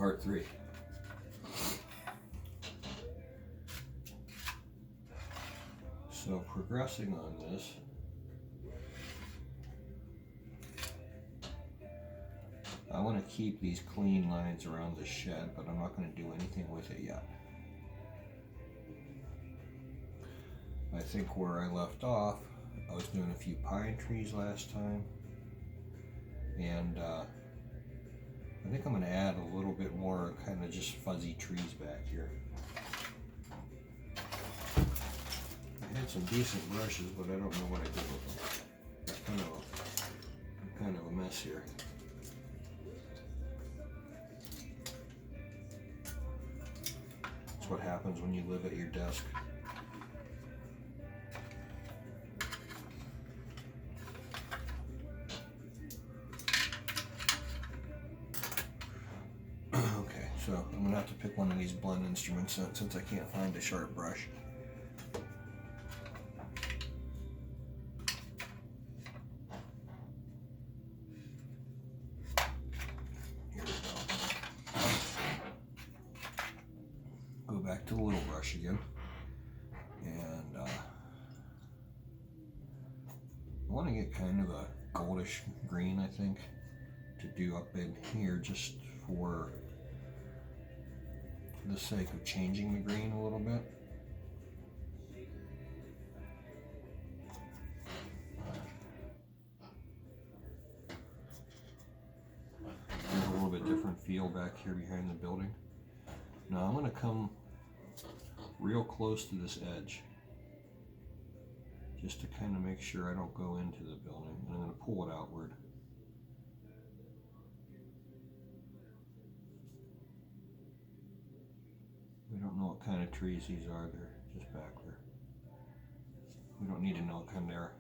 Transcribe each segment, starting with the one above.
part 3. So progressing on this, I want to keep these clean lines around the shed, but I'm not going to do anything with it yet. I think where I left off, I was doing a few pine trees last time, and I think I'm going to add a little bit more kind of just fuzzy trees back here. I had some decent brushes, but I don't know what I did with them. Kind of a mess here. That's what happens when you live at your desk. Okay, so I'm going to have to pick one of these blend instruments since I can't find a sharp brush. Back to the little brush again, and I want to get kind of a goldish green, I think, to do up in here, just for the sake of changing the green a little bit. There's a little bit different feel back here behind the building. Now I'm going to come real close to this edge, just to kind of make sure I don't go into the building, and I'm going to pull it outward. We don't know what kind of trees these are, they're just back there. We don't need to know what kind they are.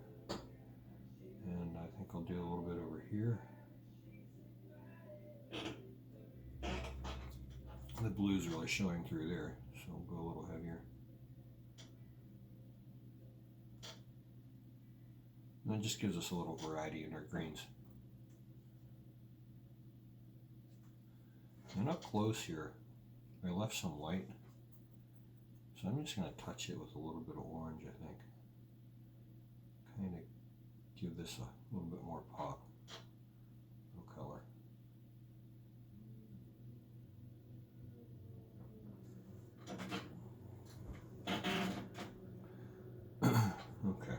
And I think I'll do a little bit over here. The blue's really showing through there, so we'll go a little heavier. And it just gives us a little variety in our greens. And up close here, I left some white, so I'm just going to touch it with a little bit of orange, I think. Kind of give this a little bit more pop, no color. Okay,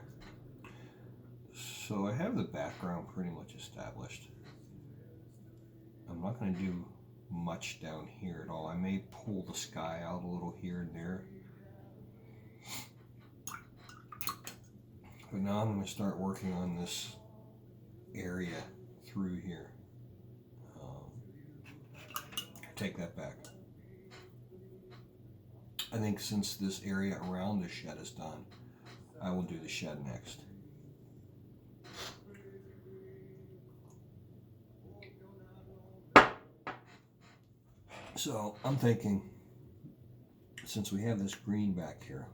so I have the background pretty much established. I'm not going to do much down here at all. I may pull the sky out a little here and there. But now I'm going to start working on this area through here. Take that back. I think since this area around the shed is done, I will do the shed next. So I'm thinking, since we have this green back here,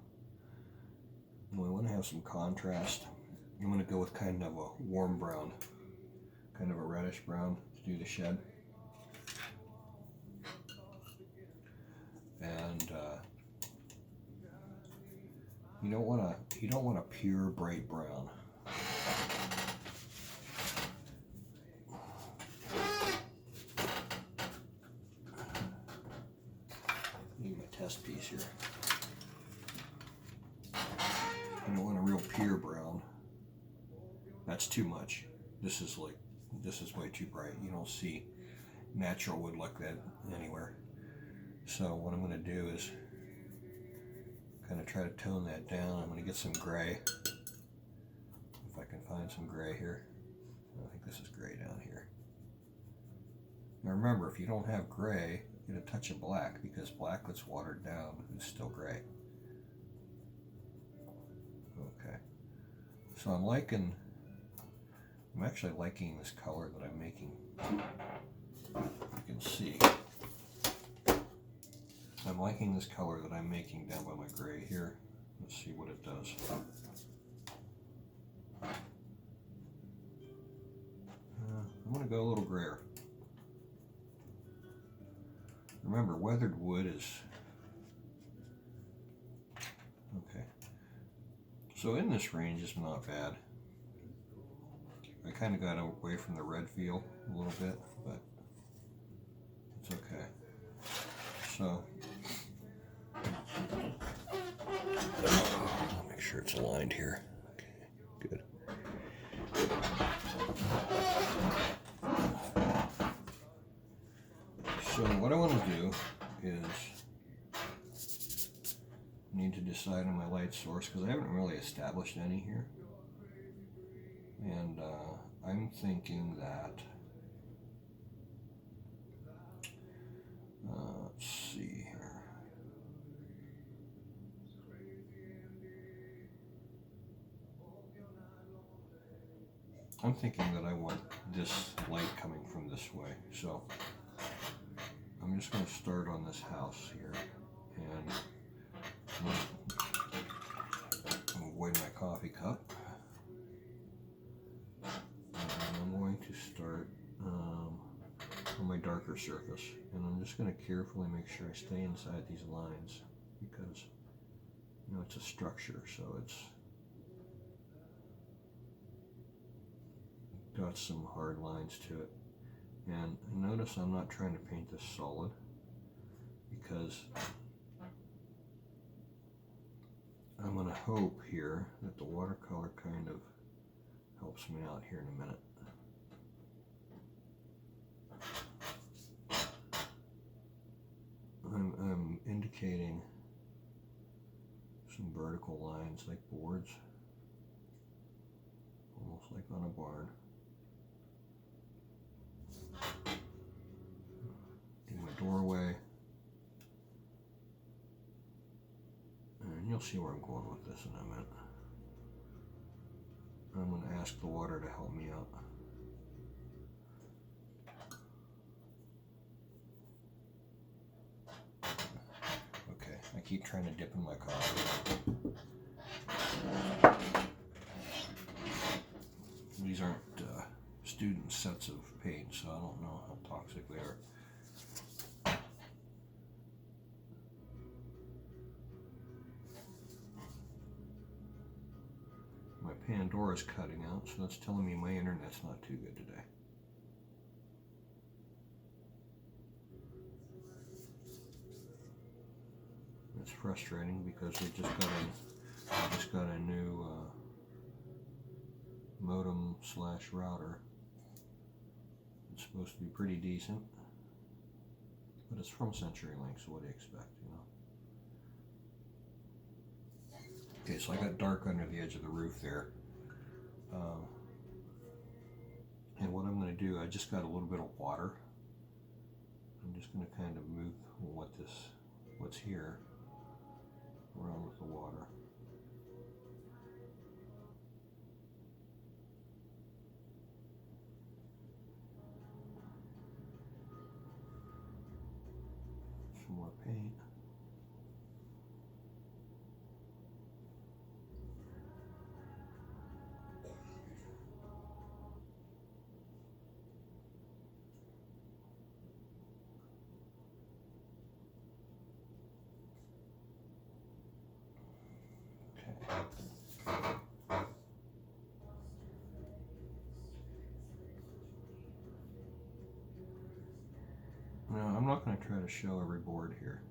we want to have some contrast. I'm going to go with kind of a warm brown, kind of a reddish brown to do the shed. And you don't want a pure bright brown. Need my test piece here. You don't want a real pure brown. That's too much. This is way too bright. You don't see natural wood like that anywhere. So what I'm going to do is kind of try to tone that down. I'm going to get some gray, if I can find some gray here. I think this is gray down here. Now remember, if you don't have gray, get a touch of black, because black that's watered down is still gray. Okay, so I'm actually liking this color that I'm making. You can see. I'm liking this color that I'm making down by my gray here. Let's see what it does. I'm going to go a little grayer. Remember, weathered wood is okay. So in this range is not bad. I kind of got away from the red feel a little bit, but it's okay. So make sure it's aligned here. Okay, good. So what I want to do is need to decide on my light source because I haven't really established any here. And I'm thinking that, let's see here. I'm thinking that I want this light coming from this way. So I'm just going to start on this house here. And I'm going to avoid my coffee cup. I'm going to start on my darker surface, and I'm just going to carefully make sure I stay inside these lines because it's a structure, so it's got some hard lines to it. And notice I'm not trying to paint this solid because I'm going to hope here that the watercolor kind of helps me out here in a minute. I'm indicating some vertical lines like boards, almost like on a barn. Do my doorway, and you'll see where I'm going with this in a minute. I'm going to ask the water to help me out. Okay, I keep trying to dip in my coffee. These aren't student sets of paint, so I don't know how toxic they are. My Pandora's cutting out, so that's telling me my internet's not too good today. It's frustrating because we just got a new modem / router. It's supposed to be pretty decent, but it's from CenturyLink, so what do you expect, Okay, so I got dark under the edge of the roof there. And what I'm going to do, I just got a little bit of water. I'm just going to kind of move what's here around with the water. Some more paint. Now, I'm not going to try to show every board here.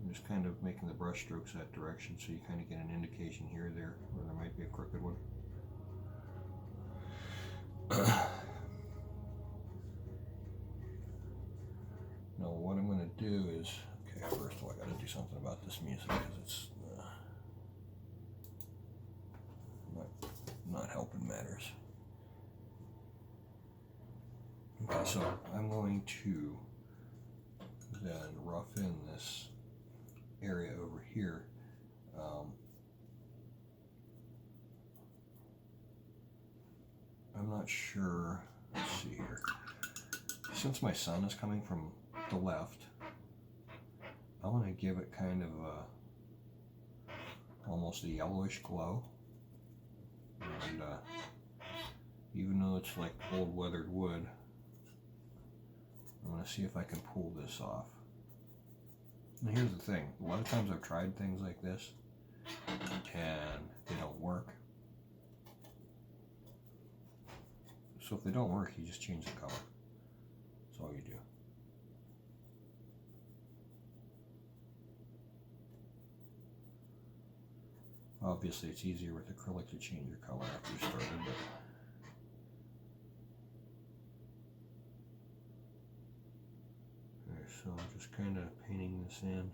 I'm just kind of making the brush strokes that direction so you kind of get an indication here or there where there might be a crooked one. Now, what I'm going to do is, okay, first of all, I got to do something about this music because it's not helping matters. Okay, so I'm going to then rough in this area over here. I'm not sure, let's see here. Since my sun is coming from the left, I want to give it kind of almost a yellowish glow. And even though it's like old weathered wood, I'm going to see if I can pull this off. Now here's the thing, a lot of times I've tried things like this and they don't work. So if they don't work, you just change the color. That's all you do. Obviously it's easier with acrylic to change your color after you started, but so I'm just kind of painting this in.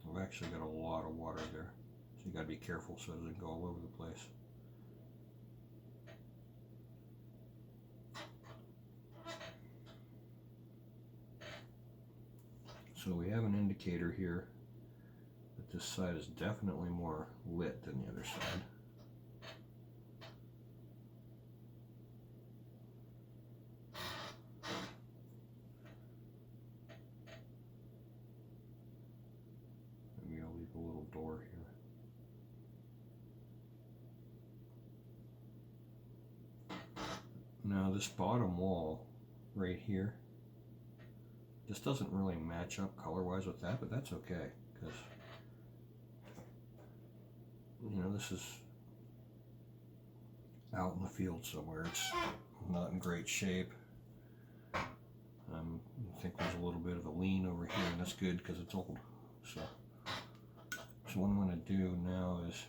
I've actually got a lot of water there, so you got to be careful so it doesn't go all over the place. So we have an indicator here that this side is definitely more lit than the other side. Maybe I'll leave a little door here. Now this bottom wall right here, this doesn't really match up color-wise with that, but that's okay, because, you know, this is out in the field somewhere. It's not in great shape. I think there's a little bit of a lean over here, and that's good because it's old. So what I'm going to do now is,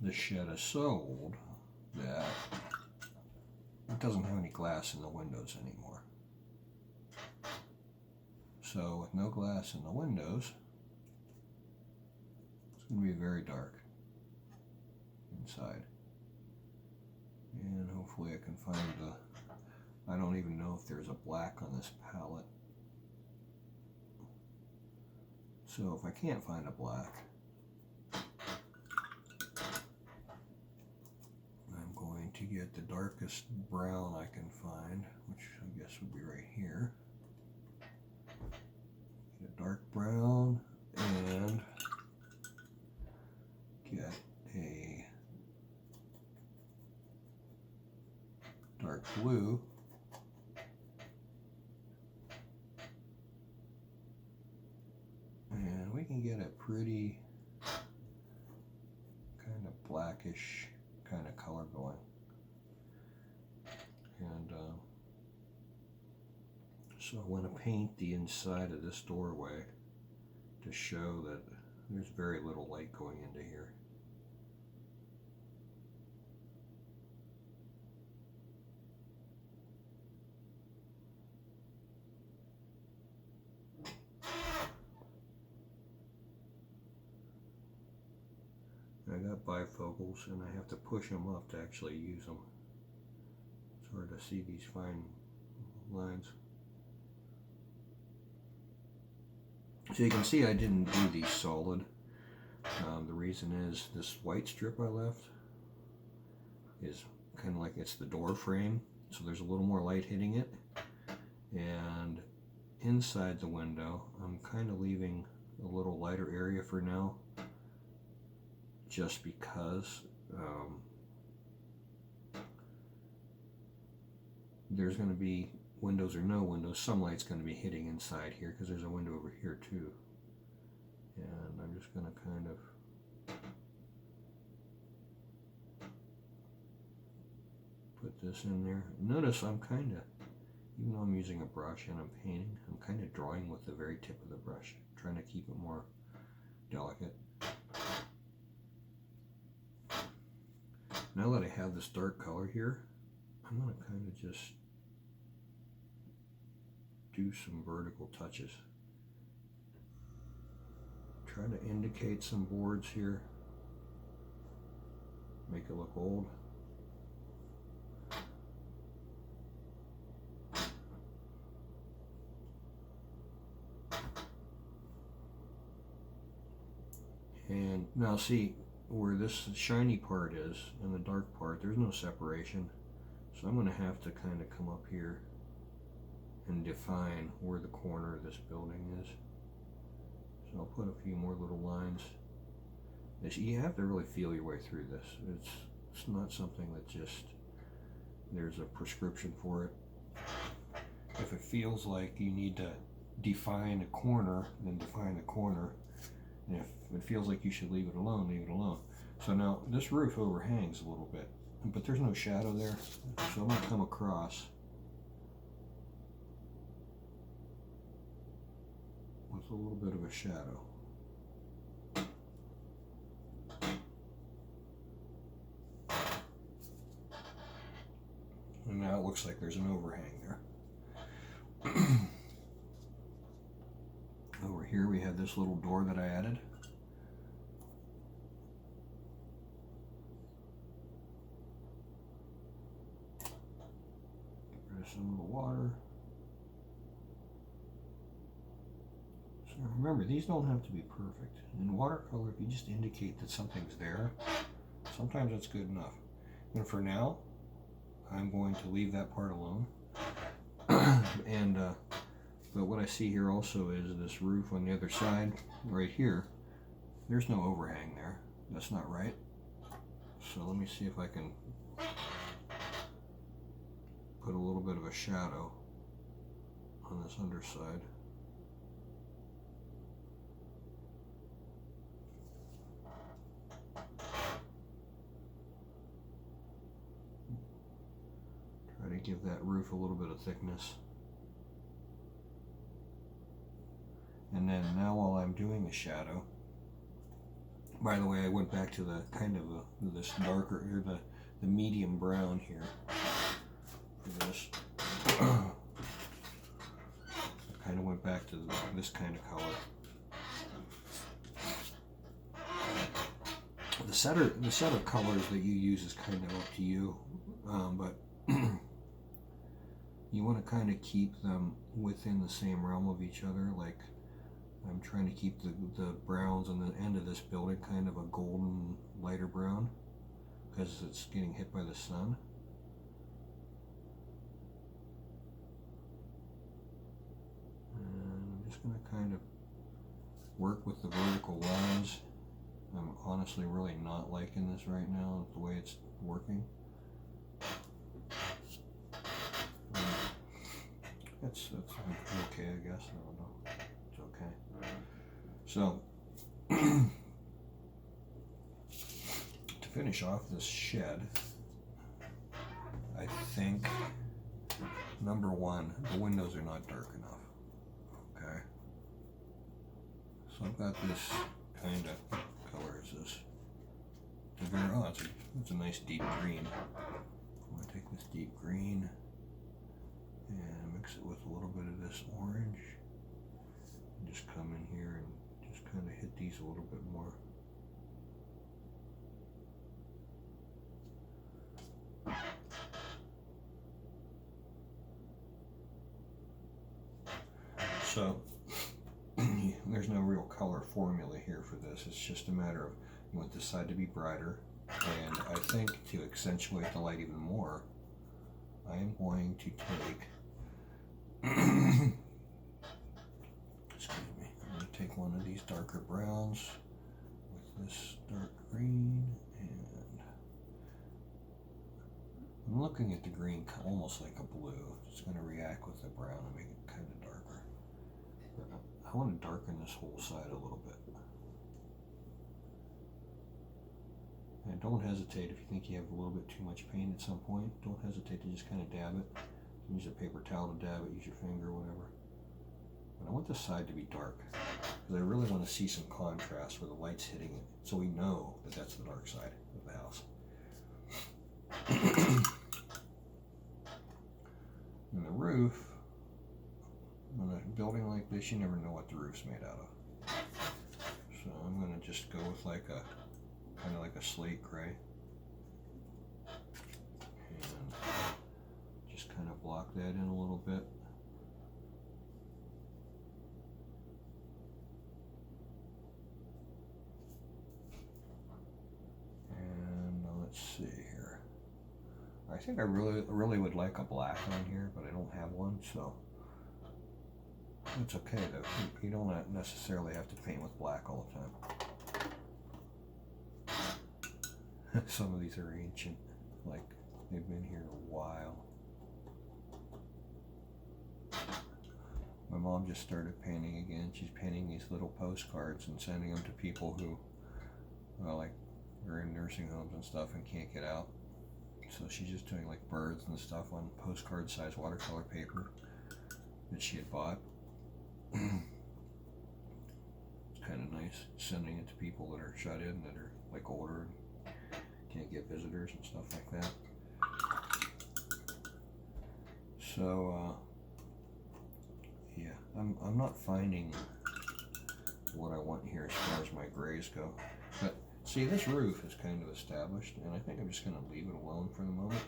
this shed is so old that it doesn't have any glass in the windows anymore. So with no glass in the windows, it's going to be very dark inside. And hopefully I can find I don't even know if there's a black on this palette. So if I can't find a black, I'm going to get the darkest brown I can find, which I guess would be right here. Get a dark brown and get a dark blue. And we can get a pretty kind of blackish kind of color going. And so I want to paint the inside of this doorway to show that there's very little light going into here. I got bifocals and I have to push them up to actually use them. It's hard to see these fine lines. So you can see I didn't do these solid. The reason is this white strip I left is kind of like it's the door frame, so there's a little more light hitting it. And inside the window, I'm kind of leaving a little lighter area for now, just because there's going to be, windows or no windows, some light's going to be hitting inside here because there's a window over here too. And I'm just going to kind of put this in there. Notice I'm kind of, even though I'm using a brush and I'm painting, I'm kind of drawing with the very tip of the brush, trying to keep it more delicate. Now that I have this dark color here, I'm going to kind of just do some vertical touches. Try to indicate some boards here, make it look old. And now see where this shiny part is and the dark part, there's no separation. So I'm going to have to kind of come up here and define where the corner of this building is. So I'll put a few more little lines. You have to really feel your way through this. It's not something that just, there's a prescription for it. If it feels like you need to define a corner, then define the corner. And if it feels like you should leave it alone, leave it alone. So now this roof overhangs a little bit, but there's no shadow there. So I'm going to come across with a little bit of a shadow. And now it looks like there's an overhang there. Over here we have this little door that I added. Get rid of some of the water. So remember, these don't have to be perfect. In watercolor, if you just indicate that something's there, sometimes that's good enough. And for now, I'm going to leave that part alone. But what I see here also is this roof on the other side, right here. There's no overhang there. That's not right. So let me see if I can put a little bit of a shadow on this underside. Try to give that roof a little bit of thickness. And then now while I'm doing the shadow, by the way, I went back to the kind of this darker, or the medium brown here for this. I kind of went back to this kind of color. The set of colors that you use is kind of up to you, but you want to kind of keep them within the same realm of each other. Like, I'm trying to keep the browns on the end of this building kind of a golden lighter brown because it's getting hit by the sun. And I'm just going to kind of work with the vertical lines. I'm honestly really not liking this right now, the way it's working. That's okay, I guess. I don't know. It's okay. So, to finish off this shed, I think, number one, the windows are not dark enough. Okay. So I've got this kind of, what color is this? It's a nice deep green. I'm going to take this deep green and mix it with a little bit of this orange. And just come in here and just kind of hit these a little bit more. So there's no real color formula here for this. It's just a matter of you want this side to be brighter, and I think to accentuate the light even more, I am going to take excuse me, I'm going to take one of these darker browns with this dark green, and I'm looking at the green almost like a blue. It's going to react with the brown and make it kind of darker. I want to darken this whole side a little bit. And don't hesitate if you think you have a little bit too much paint at some point. Don't hesitate to just kind of dab it. Use a paper towel to dab it, use your finger, whatever. But I want this side to be dark because I really want to see some contrast where the light's hitting it, so we know that that's the dark side of the house. And the roof, on a building like this, you never know what the roof's made out of. So I'm going to just go with like a kind of like a slate gray, and just kind of block that in a little bit. And let's see here. I think I really would like a black on here, but I don't have one, so it's okay though. You don't necessarily have to paint with black all the time. Some of these are ancient, like they've been here a while. My mom just started painting again. She's painting these little postcards and sending them to people who, well, like, are in nursing homes and stuff and can't get out. So she's just doing like birds and stuff on postcard size watercolor paper that she had bought. It's kind of nice sending it to people that are shut in, that are like older and can't get visitors and stuff like that. So yeah, I'm not finding what I want here as far as my grays go. But see, this roof is kind of established, and I think I'm just going to leave it alone for the moment.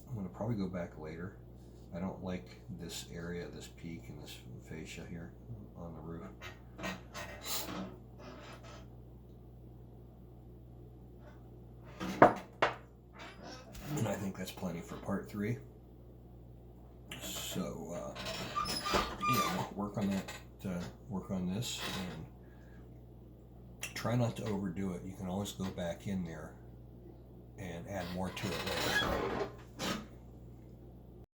I'm going to probably go back later. I don't like this area, this peak and this fascia here on the roof. And I think that's plenty for part 3. So yeah, work on that. Work on this, and try not to overdo it. You can always go back in there and add more to it later.